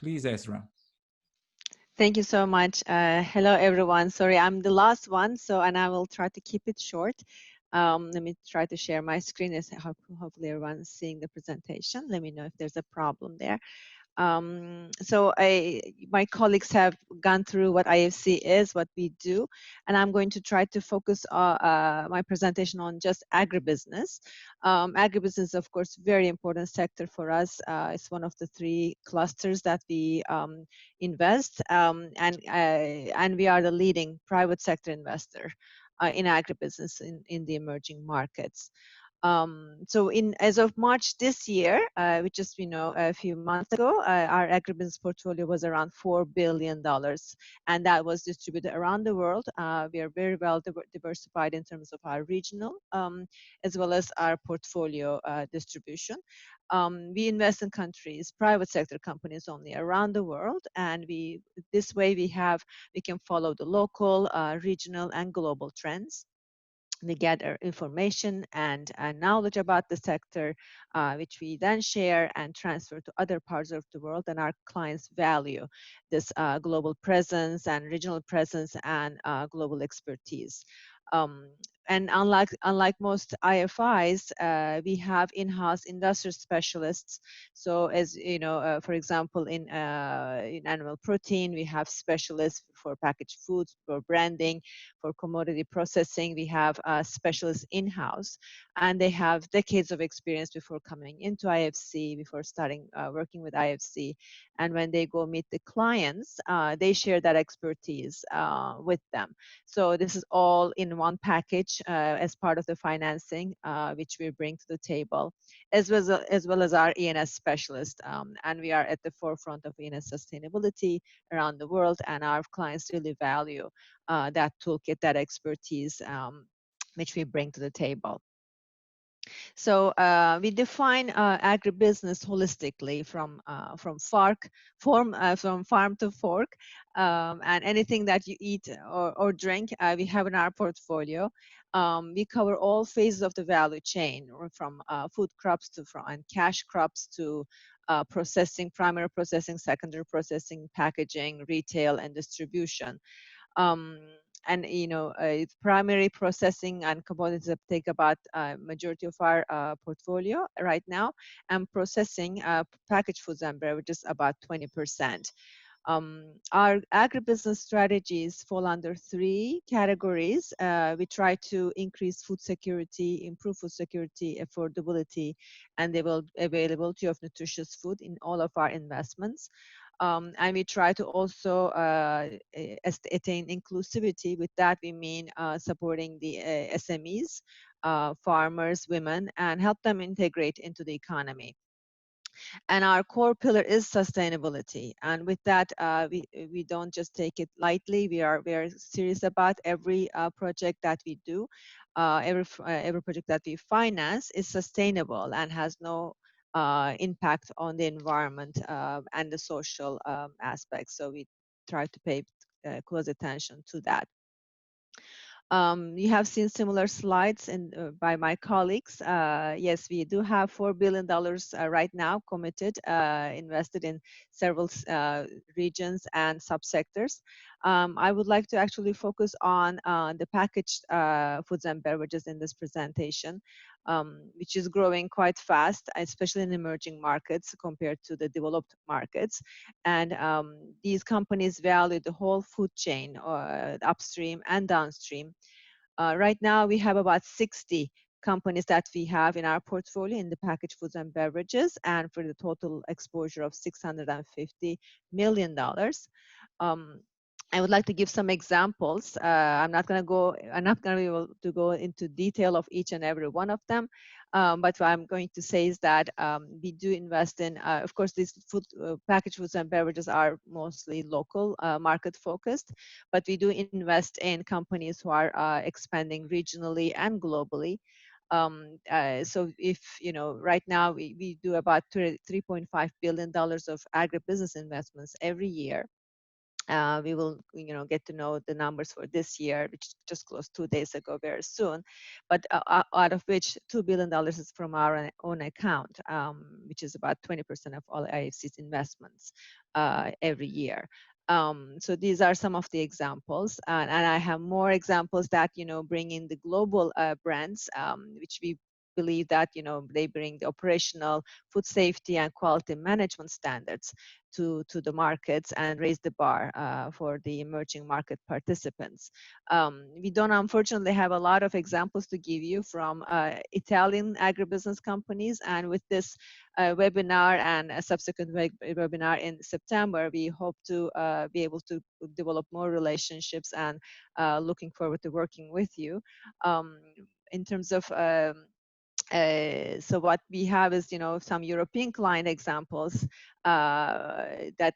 Please, Esra. Thank you so much. Hello, everyone. Sorry, I'm the last one, and I will try to keep it short. Let me try to share my screen. Hopefully everyone's seeing the presentation. Let me know if there's a problem there. My colleagues have gone through what IFC is, what we do, and I'm going to try to focus my presentation on just agribusiness. Agribusiness, of course, very important sector for us. It's one of the three clusters that we invest, and we are the leading private sector investor in agribusiness in the emerging markets. As of March this year, which is a few months ago, our agribusiness portfolio was around $4 billion, and that was distributed around the world. We are very well diversified in terms of our regional as well as our portfolio distribution. We invest in countries, private sector companies only around the world, and this way we can follow the local, regional, and global trends. We gather information and knowledge about the sector, which we then share and transfer to other parts of the world. And our clients value this global presence and regional presence and global expertise. Um, and unlike most IFIs, we have in-house industry specialists. So, as you know, for example, in animal protein, we have specialists for packaged foods, for branding, for commodity processing. We have specialists in-house, and they have decades of experience before coming into IFC, before starting working with IFC. And when they go meet the clients, they share that expertise with them. So this is all in one package as part of the financing, which we bring to the table, as well as our ENS specialist. And we are at the forefront of ENS sustainability around the world, and our clients really value that toolkit, that expertise, which we bring to the table. So we define agribusiness holistically from farm to fork, and anything that you eat or drink, we have in our portfolio. We cover all phases of the value chain, from food crops and cash crops to processing, primary processing, secondary processing, packaging, retail, and distribution. Um, and primary processing and commodities take about majority of our portfolio right now, and processing packaged foods and beverages about 20%. Our agribusiness strategies fall under three categories. We try to increase food security, improve food security, affordability, and the availability of nutritious food in all of our investments. And we try to also attain inclusivity. With that, we mean supporting the SMEs, farmers, women, and help them integrate into the economy. And our core pillar is sustainability. And with that, we don't just take it lightly. We are very serious about every project that we do. Every project that we finance is sustainable and has no impact on the environment and the social aspects. So we try to pay close attention to that. You have seen similar slides by my colleagues. Yes, we do have $4 billion right now committed, invested in several regions and subsectors. I would like to actually focus on the packaged foods and beverages in this presentation, which is growing quite fast, especially in emerging markets compared to the developed markets. And these companies value the whole food chain, upstream and downstream. Right now, we have about 60 companies that we have in our portfolio in the packaged foods and beverages, and for the total exposure of $650 million. I would like to give some examples. I'm not going to be able to go into detail of each and every one of them. But what I'm going to say is that we do invest in, of course, these packaged foods and beverages are mostly local market focused, but we do invest in companies who are expanding regionally and globally. So if, right now we do about $3.5 billion of agribusiness investments every year. We will, get to know the numbers for this year, which just closed 2 days ago, very soon. But out of which $2 billion is from our own account, which is about 20% of all IFC's investments every year. So these are some of the examples, and I have more examples that bring in the global brands, which we believe that they bring the operational food safety and quality management standards to the markets and raise the bar for the emerging market participants. We don't unfortunately have a lot of examples to give you from Italian agribusiness companies, and with this webinar and a subsequent webinar in September, we hope to be able to develop more relationships, and looking forward to working with you. In terms of so what we have is, some European client examples that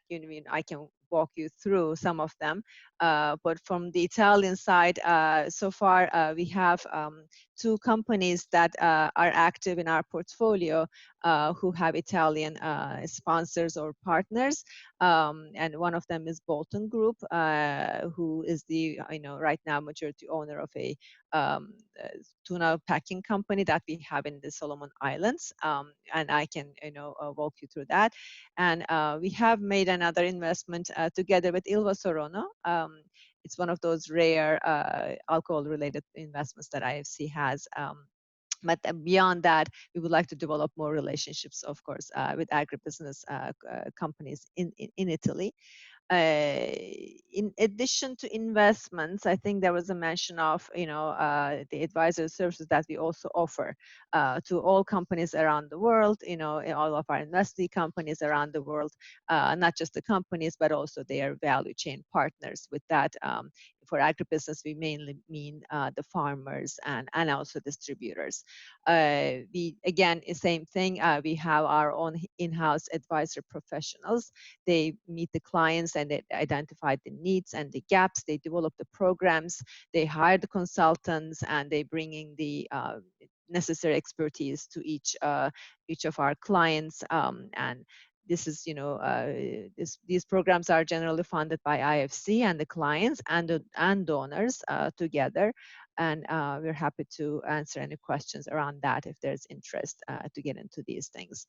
I can walk you through some of them. But from the Italian side, so far we have 2 companies that are active in our portfolio who have Italian sponsors or partners. And one of them is Bolton Group, who is the, right now majority owner of a tuna packing company that we have in the Solomon Islands. And I can, walk you through that. And we have made another investment together with Ilva Sorono. It's one of those rare alcohol-related investments that IFC has. But beyond that, we would like to develop more relationships, of course, with agribusiness companies in Italy. In addition to investments, I think there was a mention of, the advisory services that we also offer to all companies around the world, all of our investee companies around the world, not just the companies, but also their value chain partners. With that, for agribusiness, we mainly mean the farmers and also distributors. We, again, same thing, we have our own in-house advisor professionals. They meet the clients and they identify the needs and the gaps. They develop the programs, they hire the consultants, and they bring in the necessary expertise to each of our clients. And this is, these programs are generally funded by IFC and the clients and donors together. And we're happy to answer any questions around that if there's interest to get into these things.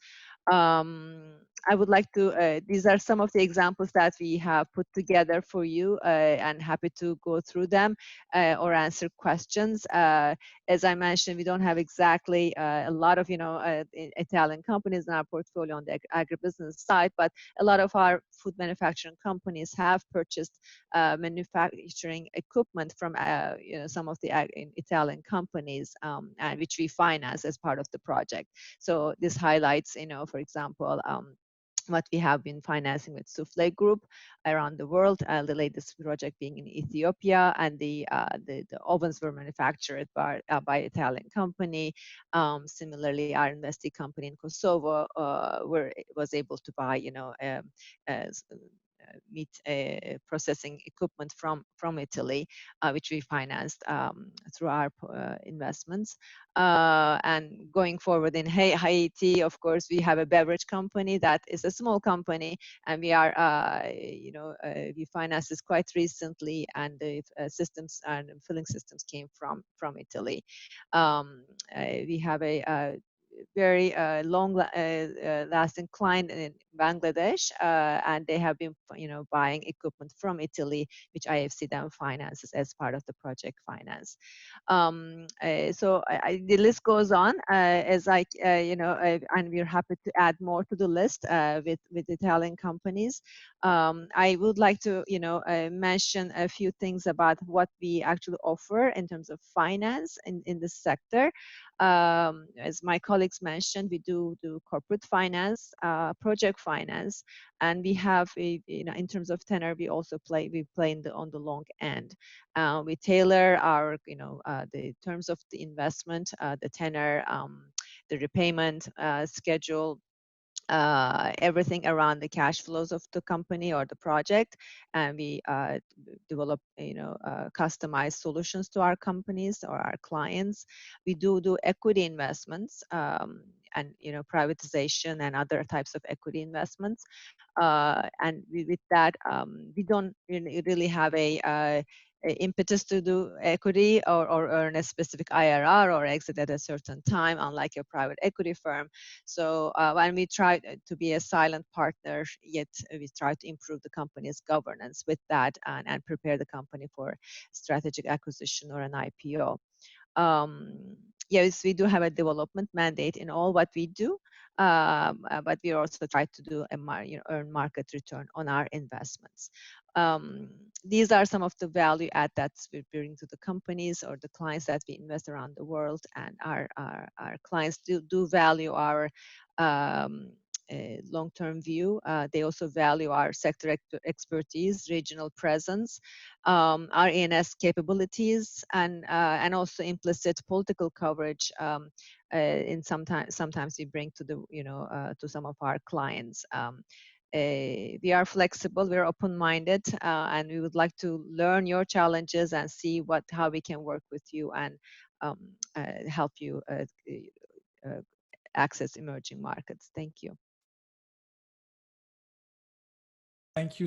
I would like to, these are some of the examples that we have put together for you, and happy to go through them or answer questions. As I mentioned, we don't have exactly a lot of, Italian companies in our portfolio on the agribusiness side, but a lot of our food manufacturing companies have purchased manufacturing equipment from, some of the Italian companies, and which we finance as part of the project. So this highlights, for example, what we have been financing with Souffle Group around the world, the latest project being in Ethiopia, and the ovens were manufactured by Italian company. Similarly, our investee company in Kosovo was able to buy, meat processing equipment from Italy, which we financed through our investments. And going forward in Haiti, of course, we have a beverage company that is a small company, and we are, we financed this quite recently, and the systems and filling systems came from Italy. We have a very long-lasting client in Bangladesh, and they have been, buying equipment from Italy, which IFC then finances as part of the project finance. So the list goes on, as and we're happy to add more to the list with Italian companies. I would like to, mention a few things about what we actually offer in terms of finance in this sector. As my colleagues mentioned, we do corporate finance, project finance, and we have in terms of tenor, we also play on the long end. We tailor our the terms of the investment, the tenor, the repayment schedule, everything around the cash flows of the company or the project, and we develop customized solutions to our companies or our clients. We do equity investments, and privatization and other types of equity investments. And with that, we don't really have a impetus to do equity or earn a specific IRR or exit at a certain time, unlike a private equity firm. So when we try to be a silent partner, yet we try to improve the company's governance with that and prepare the company for strategic acquisition or an IPO. Yes, we do have a development mandate in all what we do, but we also try to do earn market return on our investments. These are some of the value add that we bring to the companies or the clients that we invest around the world, and our clients do value our long-term view. They also value our sector expertise, regional presence, our ENS capabilities, and also implicit political coverage. In sometimes we bring to the to some of our clients. We are flexible, we're open-minded, and we would like to learn your challenges and see how we can work with you and help you access emerging markets. Thank you. Thank you